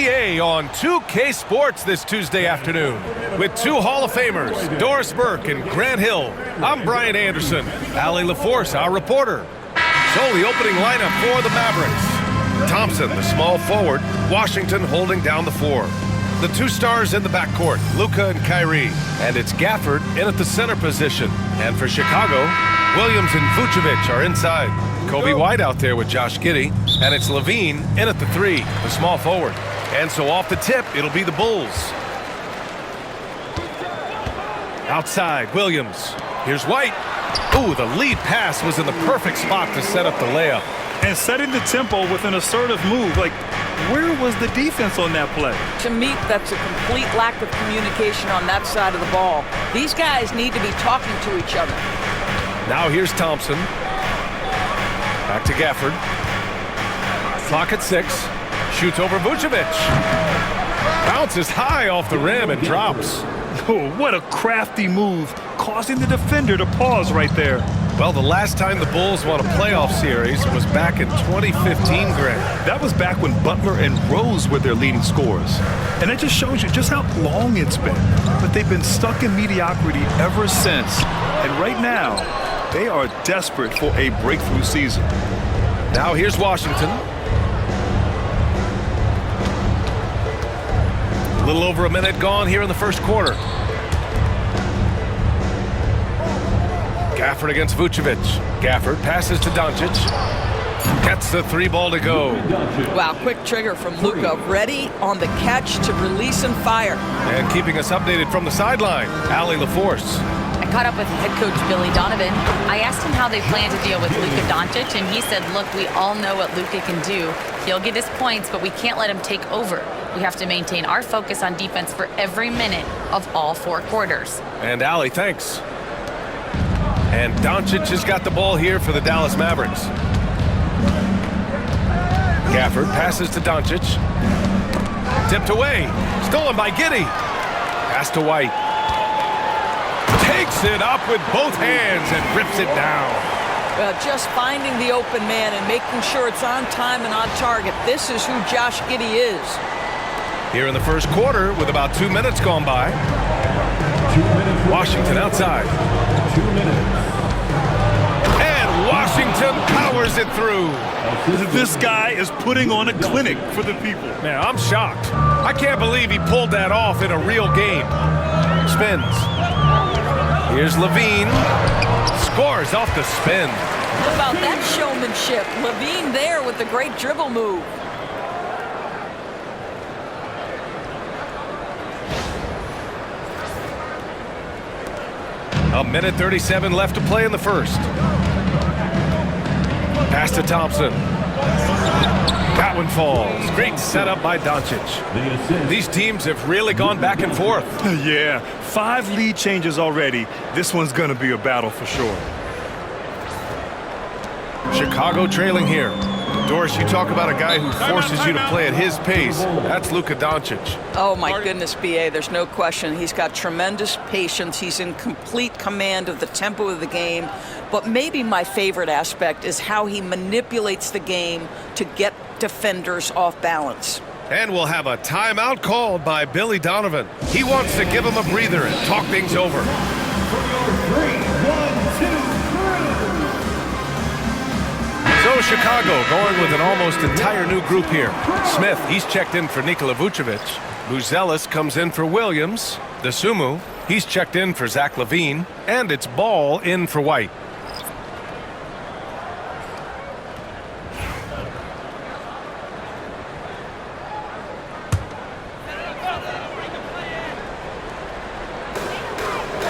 NBA on 2K Sports this Tuesday afternoon with two Hall of Famers, Doris Burke and Grant Hill. I'm Brian Anderson. Allie LaForce, our reporter. So the opening lineup for the Mavericks. Thompson, the small forward. Washington holding down the four. The two stars in the backcourt, Luka and Kyrie. And it's Gafford in at the center position. And for Chicago, Williams and Vucevic are inside. Kobe White out there with Josh Giddey. And it's Levine in at the three, the small forward. And so off the tip, it'll be the Bulls. Outside, Williams. Here's White. Ooh, the lead pass was in the perfect spot to set up the layup. And setting the tempo with an assertive move. Like, where was the defense on that play? To me, that's a complete lack of communication on that side of the ball. These guys need to be talking to each other. Now here's Thompson. Back to Gafford. Clock at 6. Shoots over Vucevic. Bounces high off the rim and drops. Oh, what a crafty move, causing the defender to pause right there. Well, the last time the Bulls won a playoff series was back in 2015, Greg. That was back when Butler and Rose were their leading scorers. And it just shows you just how long it's been. But they've been stuck in mediocrity ever since. And right now, they are desperate for a breakthrough season. Now here's Washington. A little over a minute gone here in the first quarter. Gafford against Vucevic. Gafford passes to Doncic. Gets the three ball to go. Wow, quick trigger from Luka. Ready on the catch to release and fire. And keeping us updated from the sideline, Allie LaForce. I caught up with head coach Billy Donovan. I asked him how they plan to deal with Luka Doncic, and he said, look, we all know what Luka can do. He'll get his points, but we can't let him take over. We have to maintain our focus on defense for every minute of all 4 quarters. And Allie, thanks. And Doncic has got the ball here for the Dallas Mavericks. Gafford passes to Doncic. Tipped away. Stolen by Giddey. Pass to White. Takes it up with both hands and rips it down. Well, just finding the open man and making sure it's on time and on target. This is who Josh Giddey is. Here in the first quarter with about 2 minutes gone by. Washington outside. 2 minutes. And Washington powers it through. This guy is putting on a clinic for the people. Man, I'm shocked. I can't believe he pulled that off in a real game. Spins. Here's Levine. Scores off the spin. How about that showmanship? Levine there with the great dribble move. A minute 37 left to play in the first. Pass to Thompson. That one falls. Great setup by Doncic. These teams have really gone back and forth. Yeah, 5 lead changes already. This one's going to be a battle for sure. Chicago trailing here. Doris, you talk about a guy who forces you to play at his pace. That's Luka Doncic. Oh, my goodness, B.A., there's no question. He's got tremendous patience. He's in complete command of the tempo of the game. But maybe my favorite aspect is how he manipulates the game to get defenders off balance. And we'll have a timeout called by Billy Donovan. He wants to give him a breather and talk things over. So Chicago going with an almost entire new group here. Smith, he's checked in for Nikola Vucevic. Buzelis comes in for Williams. Dosunmu, he's checked in for Zach LaVine. And it's Ball in for White.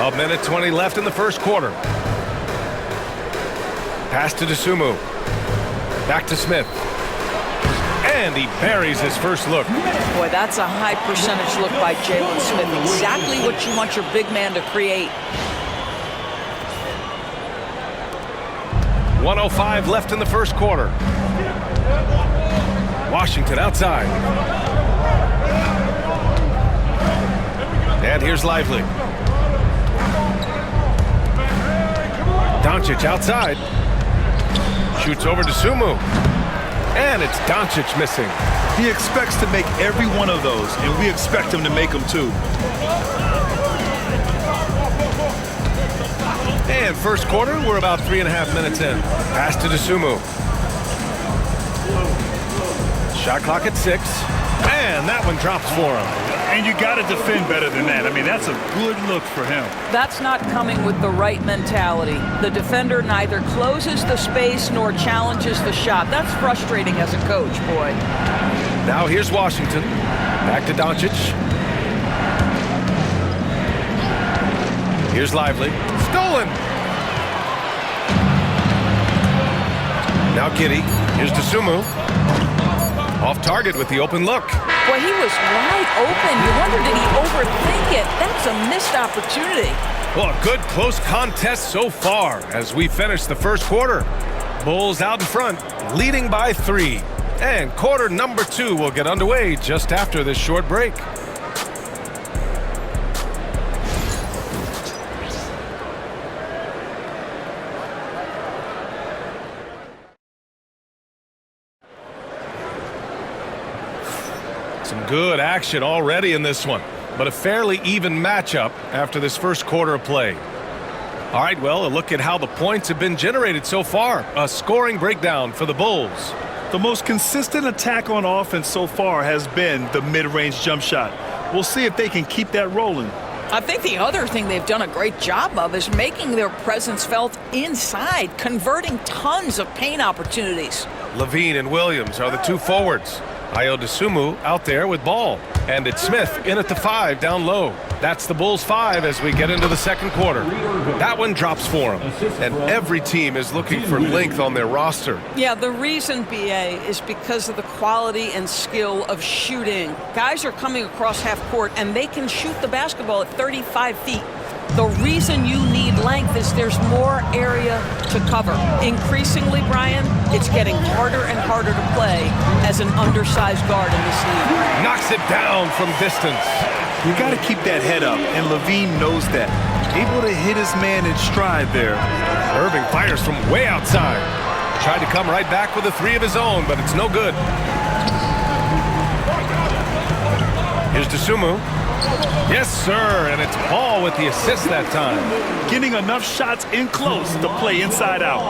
A minute 20 left in the first quarter. Pass to Dosunmu. Back to Smith. And he buries his first look. Boy, that's a high percentage look by Jalen Smith. Exactly what you want your big man to create. 1:05 left in the first quarter. Washington outside. And here's Lively. Doncic outside. Shoots over to Sumu. And it's Doncic missing. He expects to make every one of those, and we expect him to make them too. And first quarter, we're about 3.5 minutes in. Pass to Dosunmu. Shot clock at 6. And that one drops for him. And you got to defend better than that. I mean, that's a good look for him. That's not coming with the right mentality. The defender neither closes the space nor challenges the shot. That's frustrating as a coach, boy. Now here's Washington. Back to Doncic. Here's Lively. Stolen. Now Giddey. Here's Dosunmu. Off target with the open look. Boy, he was wide open. You wonder, did he overthink it? That's a missed opportunity. Well, a good close contest so far as we finish the first quarter. Bulls out in front, leading by 3. And quarter number 2 will get underway just after this short break. Some good action already in this one, but a fairly even matchup after this first quarter of play. All right, well, a look at how the points have been generated so far. A scoring breakdown for the Bulls. The most consistent attack on offense so far has been the mid-range jump shot. We'll see if they can keep that rolling. I think the other thing they've done a great job of is making their presence felt inside, converting tons of paint opportunities. Levine and Williams are the 2 forwards. Ayo Dosunmu out there with ball. And it's Smith in at the 5 down low. That's the Bulls 5 as we get into the second quarter. That one drops for them. And every team is looking for length on their roster. Yeah, the reason, BA, is because of the quality and skill of shooting. Guys are coming across half court, and they can shoot the basketball at 35 feet. The reason you need length is there's more area to cover. Increasingly, Brian, it's getting harder and harder to play as an undersized guard in this league. Knocks it down from distance. You got to keep that head up, and Levine knows that. Able to hit his man in stride there. Irving fires from way outside. Tried to come right back with a 3 of his own, but it's no good. Here's Dosunmu. Yes, sir, and it's Ball with the assist that time. Getting enough shots in close to play inside out.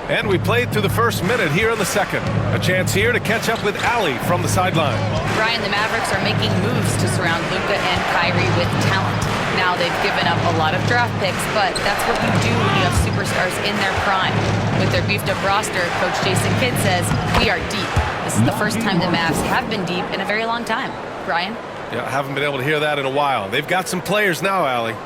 And we played through the first minute here in the second. A chance here to catch up with Allie from the sideline. Brian, the Mavericks are making moves to surround Luka and Kyrie with talent. Now they've given up a lot of draft picks, but that's what you do when you have superstars in their prime. With their beefed-up roster, Coach Jason Kidd says, we are deep. This is the first time the Mavs have been deep in a very long time. Brian? Yeah, I haven't been able to hear that in a while. They've got some players now, Allie.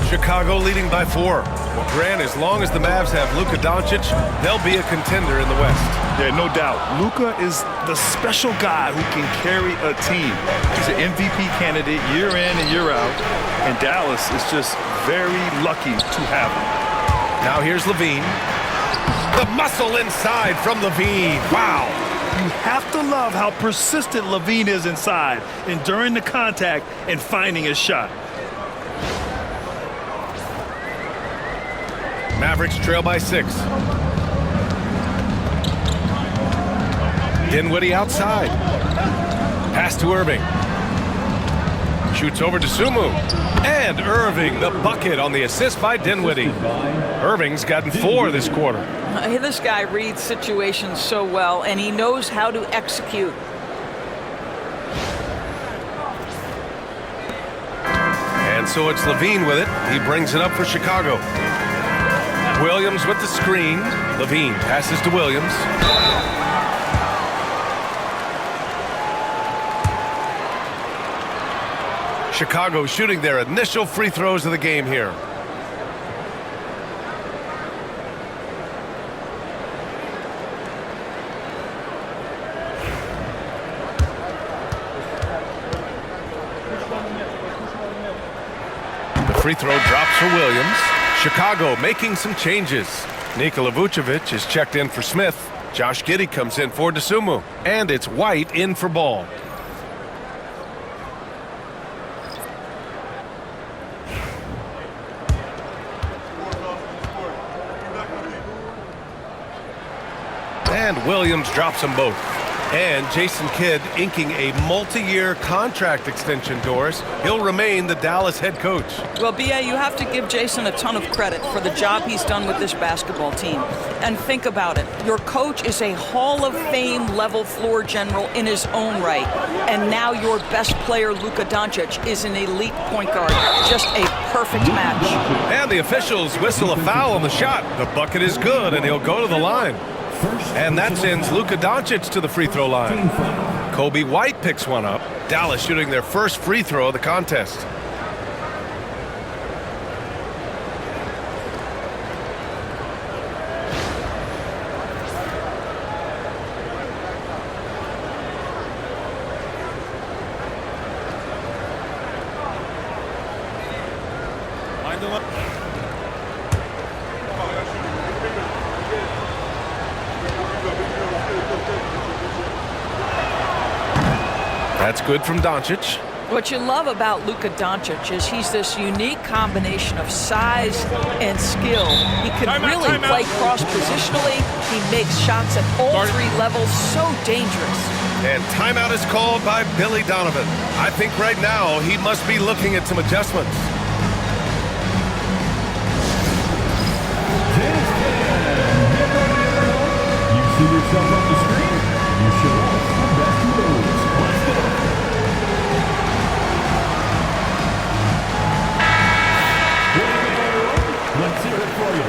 Chicago leading by 4. Well, Grant, as long as the Mavs have Luka Doncic, they'll be a contender in the West. Yeah, no doubt. Luka is the special guy who can carry a team. He's an MVP candidate year in and year out, and Dallas is just very lucky to have him. Now here's Levine. The muscle inside from Levine. Wow. You have to love how persistent Levine is inside, enduring the contact and finding his shot. Mavericks trail by 6. Dinwiddie outside. Pass to Irving. Shoots over to Dosunmu. And Irving, the bucket on the assist by Dinwiddie. Irving's gotten 4 this quarter. This guy reads situations so well, and he knows how to execute. And so it's Levine with it. He brings it up for Chicago. Williams with the screen. Levine passes to Williams. Chicago shooting their initial free throws of the game here. The free throw drops for Williams. Chicago making some changes. Nikola Vucevic is checked in for Smith. Josh Giddey comes in for Dosunmu. And it's White in for Ball. And Williams drops them both. And Jason Kidd inking a multi-year contract extension, Doris. He'll remain the Dallas head coach. Well, B.A., you have to give Jason a ton of credit for the job he's done with this basketball team. And think about it. Your coach is a Hall of Fame level floor general in his own right. And now your best player, Luka Doncic, is an elite point guard. Just a perfect match. And the officials whistle a foul on the shot. The bucket is good, and he'll go to the line. And that sends Luka Doncic to the free throw line. Kobe White picks one up. Dallas shooting their first free throw of the contest. That's good from Doncic. What you love about Luka Doncic is he's this unique combination of size and skill. He can really play cross-positionally. He makes shots at all three levels, so dangerous. And timeout is called by Billy Donovan. I think right now he must be looking at some adjustments. You see yourself on the screen. You show us the best of those. Let's go. Let's hear it for you.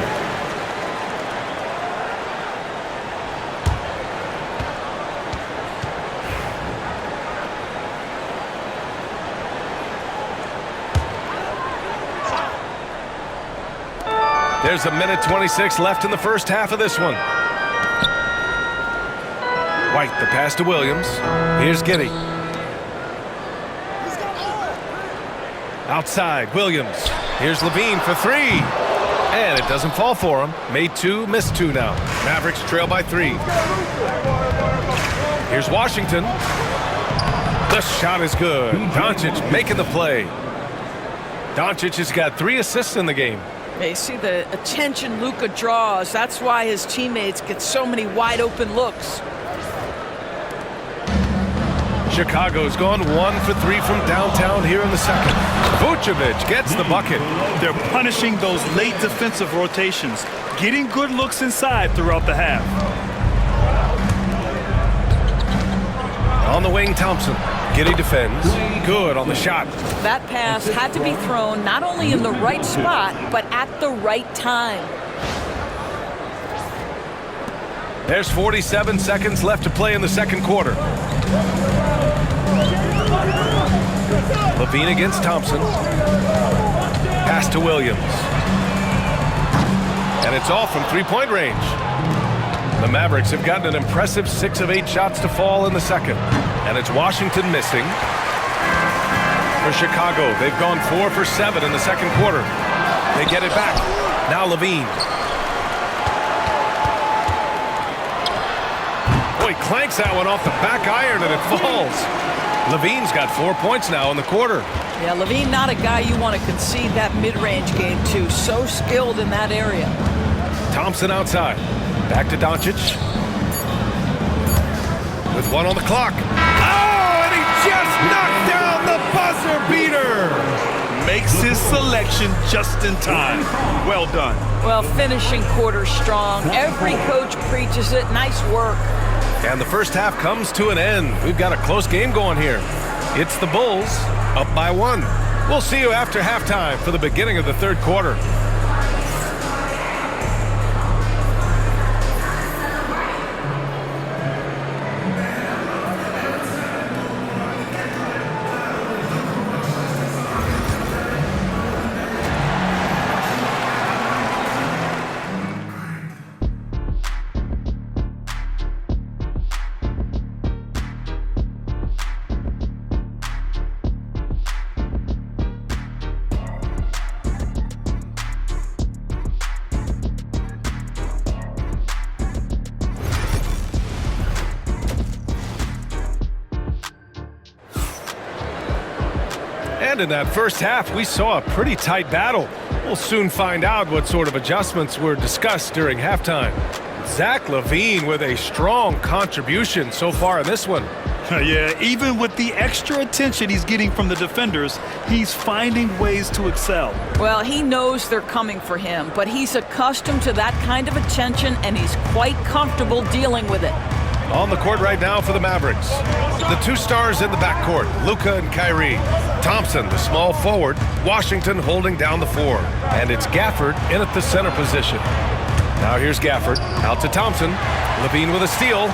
There's a minute 26 left in the first half of this one. White, the pass to Williams. Here's Giddey. Outside, Williams. Here's Levine for three. And it doesn't fall for him. Made two, missed two now. Mavericks trail by 3. Here's Washington. The shot is good. Doncic making the play. Doncic has got 3 assists in the game. You see the attention Luka draws. That's why his teammates get so many wide open looks. Chicago's gone 1 for 3 from downtown here in the second. Vucevic gets the bucket. They're punishing those late defensive rotations, getting good looks inside throughout the half. On the wing, Thompson. Giddey defends. Good on the shot. That pass had to be thrown not only in the right spot, but at the right time. There's 47 seconds left to play in the second quarter. Levine against Thompson. Pass to Williams. And it's off from three-point range. The Mavericks have gotten an impressive 6 of 8 shots to fall in the second. And it's Washington missing. For Chicago, they've gone 4 for 7 in the second quarter. They get it back. Now Levine. Boy, he clanks that one off the back iron and it falls. Levine's got 4 points now in the quarter. Yeah, Levine not a guy you want to concede that mid-range game to. So skilled in that area. Thompson outside. Back to Doncic. With 1 on the clock. Oh, and he just knocked down the buzzer beater. Makes his selection just in time. Well done. Well, finishing quarter strong. Every coach preaches it. Nice work. And the first half comes to an end. We've got a close game going here. It's the Bulls up by 1. We'll see you after halftime for the beginning of the third quarter. And in that first half, we saw a pretty tight battle. We'll soon find out what sort of adjustments were discussed during halftime. Zach LaVine with a strong contribution so far in this one. Yeah, even with the extra attention he's getting from the defenders, he's finding ways to excel. Well, he knows they're coming for him, but he's accustomed to that kind of attention, and he's quite comfortable dealing with it. On the court right now for the Mavericks. The two stars in the backcourt, Luka and Kyrie. Thompson, the small forward. Washington holding down the four. And it's Gafford in at the center position. Now here's Gafford. Out to Thompson. LaVine with a steal.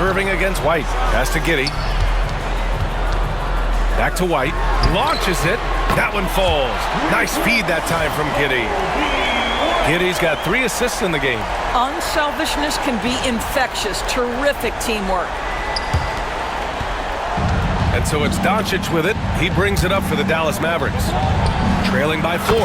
Irving against White. Pass to Giddey. Back to White. Launches it. That one falls. Nice feed that time from Giddey. Giddey's got 3 assists in the game. Unselfishness can be infectious. Terrific teamwork. And so it's Doncic with it. He brings it up for the Dallas Mavericks. Trailing by 4.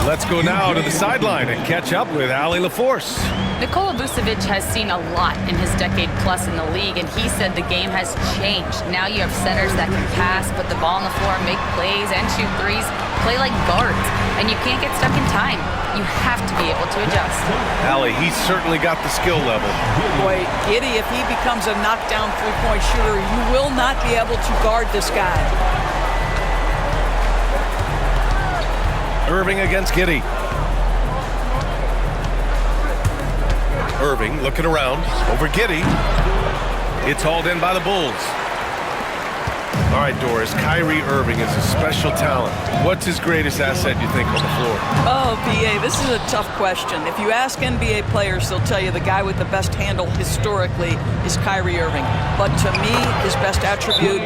Let's go now to the sideline and catch up with Allie LaForce. Nikola Vucevic has seen a lot in his decade plus in the league, and he said the game has changed. Now you have centers that can pass, put the ball on the floor, make plays, and shoot threes, play like guards, and you can't get stuck in time. You have to be able to adjust. Allie, he's certainly got the skill level. Boy, Giddey, if he becomes a knockdown three-point shooter, you will not be able to guard this guy. Irving against Giddey. Irving looking around over Giddey. It's hauled in by the Bulls. All right, Doris, Kyrie Irving is a special talent. What's his greatest asset, you think, on the floor? Oh, B.A., this is a tough question. If you ask NBA players, they'll tell you the guy with the best handle historically is Kyrie Irving. But to me, his best attribute,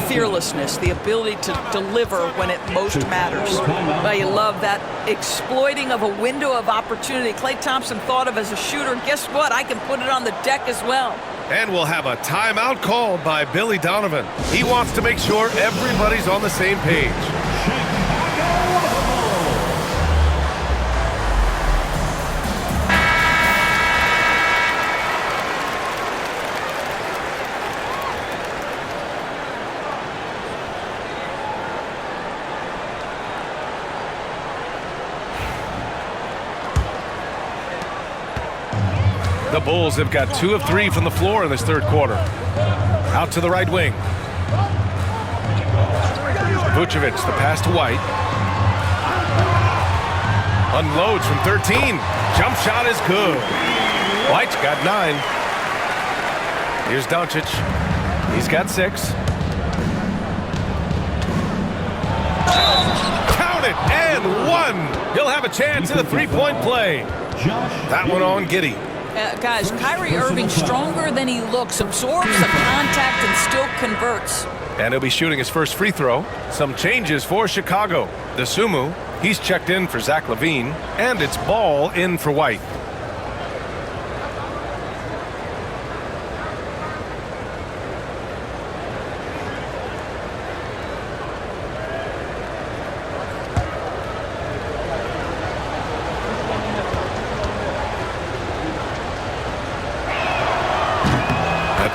fearlessness, the ability to deliver when it most matters. Well, you love that exploiting of a window of opportunity. Klay Thompson thought of as a shooter. Guess what? I can put it on the deck as well. And we'll have a timeout called by Billy Donovan. He wants to make sure everybody's on the same page. The Bulls have got 2 of 3 from the floor in this third quarter. Out to the right wing. Vucevic, the pass to White. Unloads from 13. Jump shot is good. White's got 9. Here's Doncic. He's got 6. Count it, and 1. He'll have a chance in the three-point play. That one on Giddey. Guys, Kyrie Irving stronger than he looks, absorbs the contact and still converts. And he'll be shooting his first free throw. Some changes for Chicago. Desumu, he's checked in for Zach LaVine, and it's Ball in for White.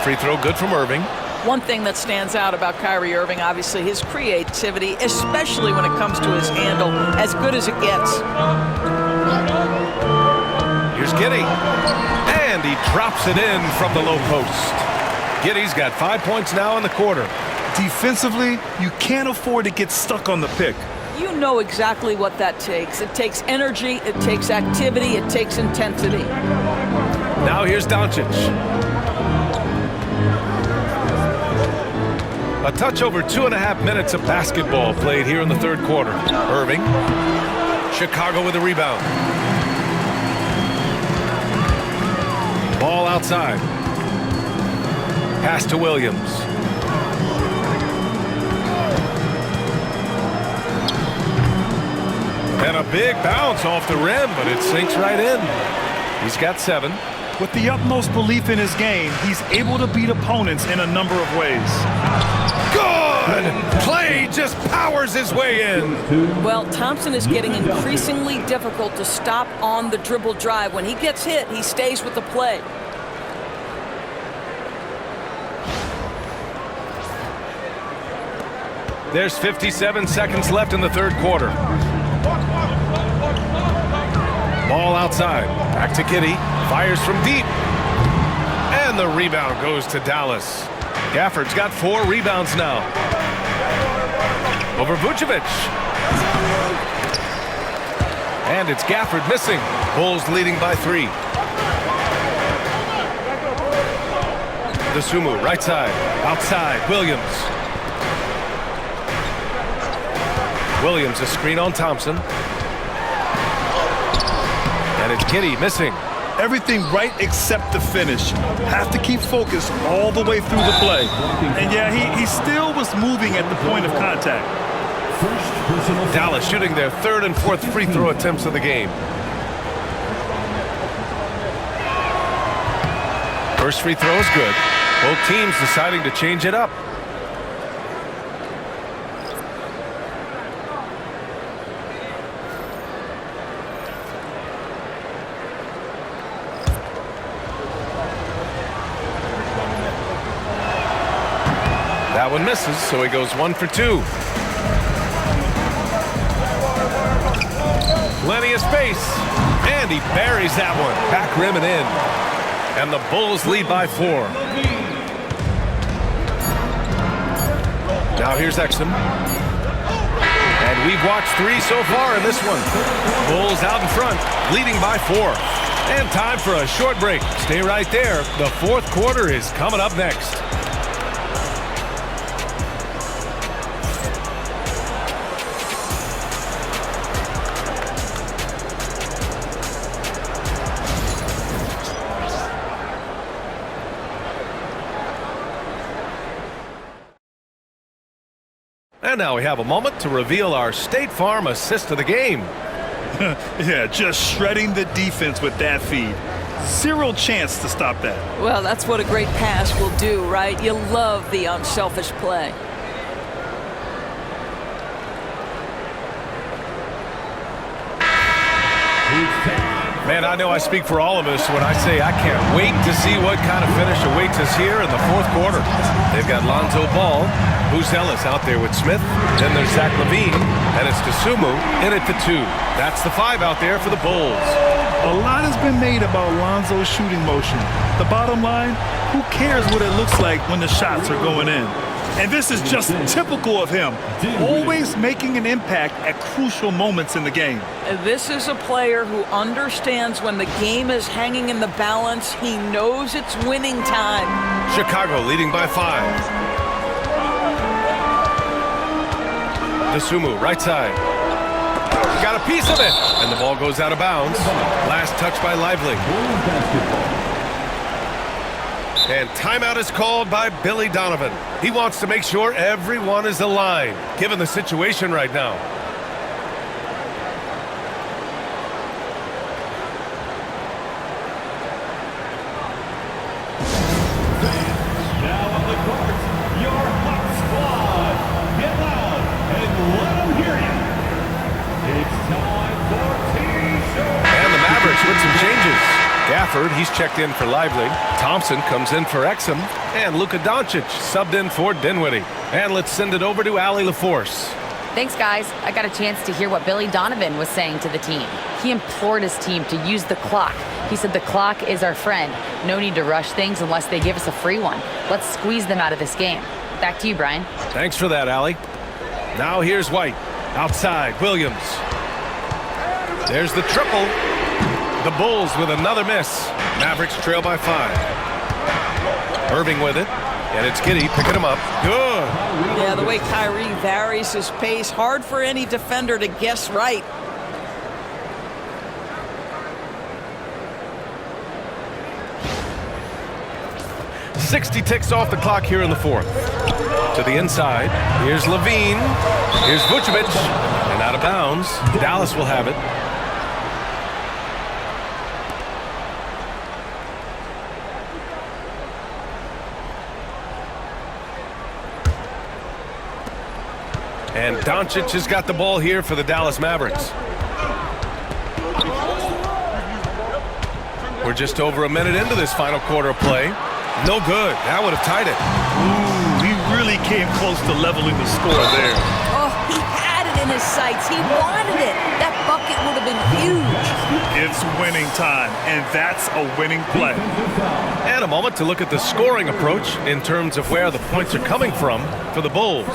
Free throw good from Irving. One thing that stands out about Kyrie Irving, obviously, his creativity, especially when it comes to his handle, as good as it gets. Here's Giddey. And he drops it in from the low post. Giddey's got 5 points now in the quarter. Defensively, you can't afford to get stuck on the pick. You know exactly what that takes. It takes energy, it takes activity, it takes intensity. Now here's Doncic. A touch over 2.5 minutes of basketball played here in the third quarter. Irving. Chicago with a rebound. Ball outside. Pass to Williams. And a big bounce off the rim, but it sinks right in. He's got 7. With the utmost belief in his game, he's able to beat opponents in a number of ways. Good! Klay just powers his way in. Well, Thompson is getting increasingly difficult to stop on the dribble drive. When he gets hit, he stays with the play. There's 57 seconds left in the third quarter. Ball outside. Back to Giddey. Fires from deep. And the rebound goes to Dallas. Gafford's got 4 rebounds now. Over Vucevic. And it's Gafford missing. Bulls leading by 3. Dosunmu, right side. Outside, Williams. Williams, a screen on Thompson. And it's Giddey missing. Everything right except the finish. Have to keep focused all the way through the play. And yeah, he still was moving at the point of contact. Dallas shooting their 3rd and 4th free throw attempts of the game. First free throw is good. Both teams deciding to change it up. That one misses, so he goes 1 for 2. Plenty of space. And he buries that one. Back rim and in. And the Bulls lead by 4. Now here's Exum. And we've watched 3 so far in this one. Bulls out in front, leading by 4. And time for a short break. Stay right there. The 4th quarter is coming up next. And now we have a moment to reveal our State Farm assist of the game. Yeah, just shredding the defense with that feed. 0 chance to stop that. Well, that's what a great pass will do, right? You love the unselfish play. Man, I know I speak for all of us when I say I can't wait to see what kind of finish awaits us here in the 4th quarter. They've got Lonzo Ball, Buzelis out there with Smith, then there's Zach LaVine, and it's Dosunmu in at the 2. That's the 5 out there for the Bulls. A lot has been made about Lonzo's shooting motion. The bottom line, who cares what it looks like when the shots are going in? And this is just typical of him, always making an impact at crucial moments in the game. This is a player who understands when the game is hanging in the balance. He knows it's winning time. Chicago leading by 5. Dosunmu, right side. Got a piece of it. And the ball goes out of bounds. Last touch by Lively. And timeout is called by Billy Donovan. He wants to make sure everyone is aligned, given the situation right now. Now on the court, your hot squad. Get loud and let them hear you. It's time for T-shirt. And the Mavericks with some changes. Gafford, he's checked in for Lively. Thompson comes in for Exum. And Luka Doncic subbed in for Dinwiddie. And let's send it over to Allie LaForce. Thanks, guys. I got a chance to hear what Billy Donovan was saying to the team. He implored his team to use the clock. He said the clock is our friend. No need to rush things unless they give us a free one. Let's squeeze them out of this game. Back to you, Brian. Thanks for that, Allie. Now here's White. Outside, Williams. There's the triple. The Bulls with another miss. Mavericks trail by 5. Irving with it. And it's Giddey picking him up. Good. Yeah, the way Kyrie varies his pace, hard for any defender to guess right. .60 ticks off the clock here in the 4th. To the inside. Here's LaVine. Here's Vucevic. And out of bounds. Dallas will have it. And Doncic has got the ball here for the Dallas Mavericks. We're just over a minute into this final quarter of play. No good. That would have tied it. Ooh, he really came close to leveling the score there. Oh, he had it in his sights. He wanted it. That bucket would have been huge. It's winning time, and that's a winning play. And a moment to look at the scoring approach in terms of where the points are coming from for the Bulls.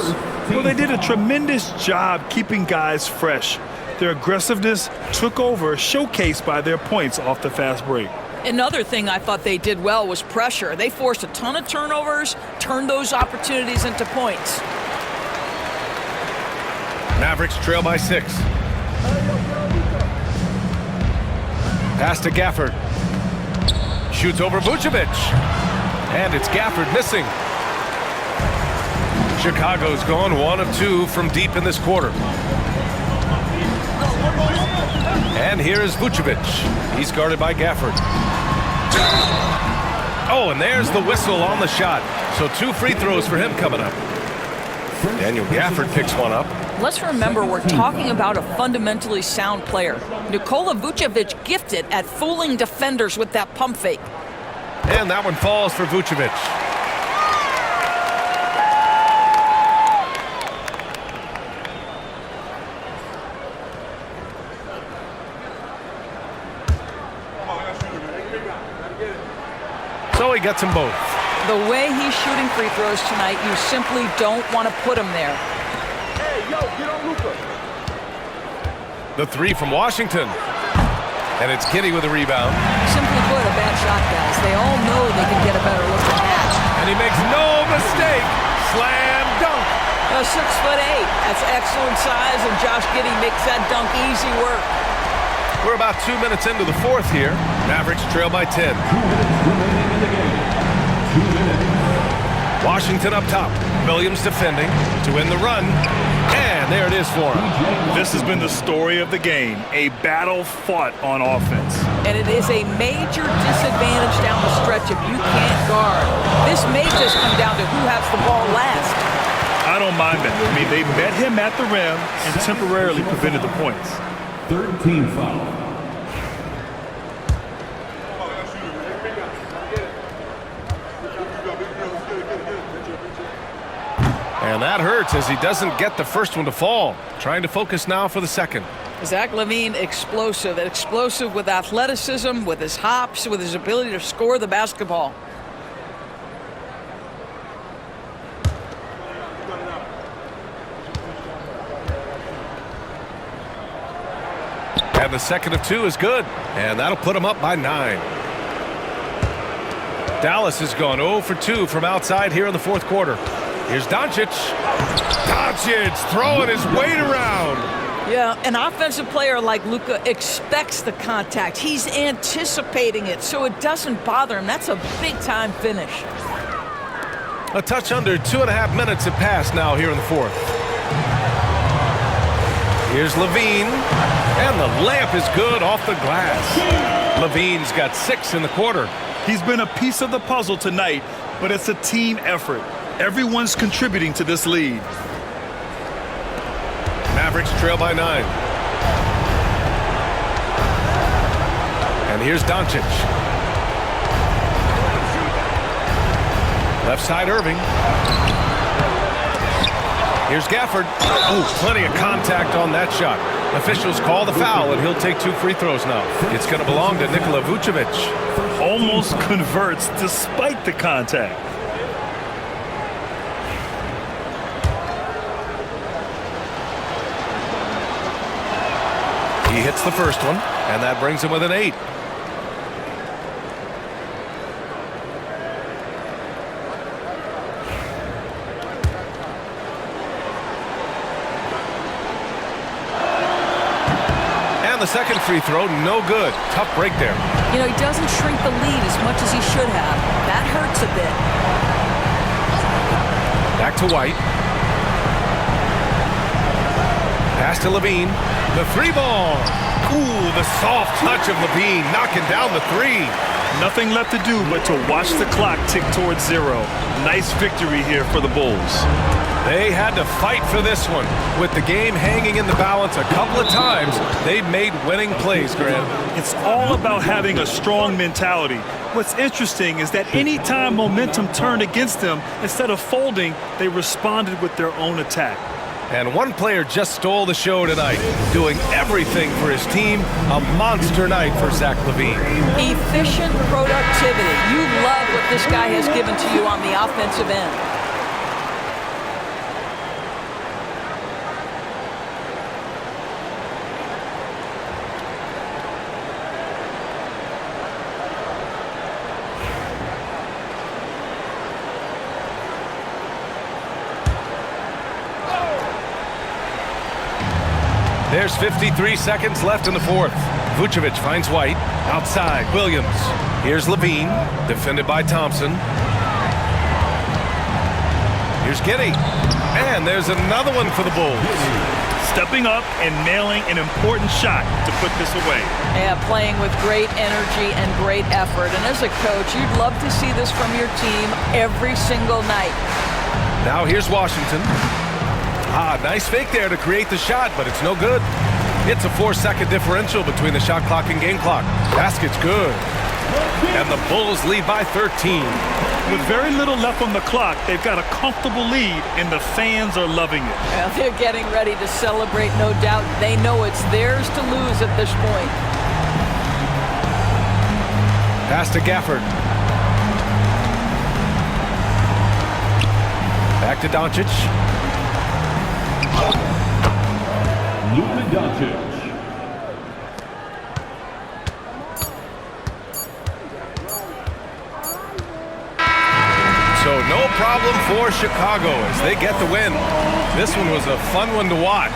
Well, they did a tremendous job keeping guys fresh. Their aggressiveness took over, showcased by their points off the fast break. Another thing I thought they did well was pressure. They forced a ton of turnovers, turned those opportunities into points. Mavericks trail by 6. Pass to Gafford. Shoots over Vucevic. And it's Gafford missing. Chicago's gone 1 of 2 from deep in this quarter. And here is Vucevic. He's guarded by Gafford. Oh, and there's the whistle on the shot. So 2 free throws for him coming up. Daniel Gafford picks one up. Let's remember we're talking about a fundamentally sound player. Nikola Vucevic gifted at fooling defenders with that pump fake. And that one falls for Vucevic. So he gets them both. The way he's shooting free throws tonight, you simply don't want to put him there. The 3 from Washington. And it's Giddey with a rebound. Simply put, a bad shot, guys. They all know they can get a better look than that. And he makes no mistake. Slam dunk. 6'8". That's excellent size, and Josh Giddey makes that dunk easy work. We're about 2 minutes into the fourth here. Mavericks trail by 10. 2 minutes remaining in the game. 2 minutes. Washington up top. Williams defending to win the run. And there it is for him. This has been the story of the game, a battle fought on offense. And it is a major disadvantage down the stretch if you can't guard. This may just come down to who has the ball last. I don't mind that. I mean, they met him at the rim and temporarily prevented the points. 13 foul. And that hurts as he doesn't get the first one to fall. Trying to focus now for the second. Zach LaVine, explosive with athleticism, with his hops, with his ability to score the basketball. And the second of 2 is good. And that'll put him up by 9. Dallas has gone 0 for 2 from outside here in the fourth quarter. Here's Doncic. Doncic throwing his weight around. Yeah, an offensive player like Luka expects the contact. He's anticipating it, so it doesn't bother him. That's a big-time finish. A touch under 2.5 minutes have passed now here in the fourth. Here's LaVine. And the layup is good off the glass. LaVine's got 6 in the quarter. He's been a piece of the puzzle tonight, but it's a team effort. Everyone's contributing to this lead. Mavericks trail by 9. And here's Doncic. Left side Irving. Here's Gafford. Oh, plenty of contact on that shot. Officials call the foul, and he'll take 2 free throws now. It's going to belong to Nikola Vucevic. Almost converts despite the contact. He hits the first one, and that brings him with an 8. And the second free throw, no good. Tough break there. You know, he doesn't shrink the lead as much as he should have. That hurts a bit. Back to White. Pass to LaVine. The 3-ball. Ooh, the soft touch of LaVine knocking down the 3. Nothing left to do but to watch the clock tick towards 0. Nice victory here for the Bulls. They had to fight for this one. With the game hanging in the balance a couple of times, they've made winning plays, Grant. It's all about having a strong mentality. What's interesting is that any time momentum turned against them, instead of folding, they responded with their own attack. And one player just stole the show tonight, doing everything for his team. A monster night for Zach LaVine. Efficient productivity. You love what this guy has given to you on the offensive end. There's 53 seconds left in the fourth. Vucevic finds White. Outside, Williams. Here's LaVine, defended by Thompson. Here's Giddey. And there's another one for the Bulls. Stepping up and nailing an important shot to put this away. Yeah, playing with great energy and great effort. And as a coach, you'd love to see this from your team every single night. Now here's Washington. Nice fake there to create the shot, but it's no good. It's a 4-second differential between the shot clock and game clock. Basket's good. And the Bulls lead by 13. With very little left on the clock, they've got a comfortable lead, and the fans are loving it. Well, they're getting ready to celebrate, no doubt. They know it's theirs to lose at this point. Pass to Gafford. Back to Doncic. Luka Doncic. So no problem for Chicago as they get the win. This one was a fun one to watch.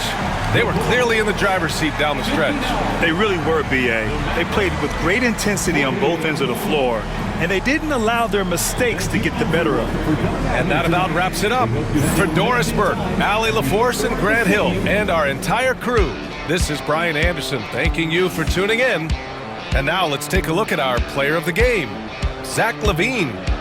They were clearly in the driver's seat down the stretch. They really were, B.A. They played with great intensity on both ends of the floor, and they didn't allow their mistakes to get the better of them. And that about wraps it up. For Doris Burke, Allie LaForce, and Grant Hill, and our entire crew, this is Brian Anderson thanking you for tuning in. And now let's take a look at our player of the game, Zach LaVine.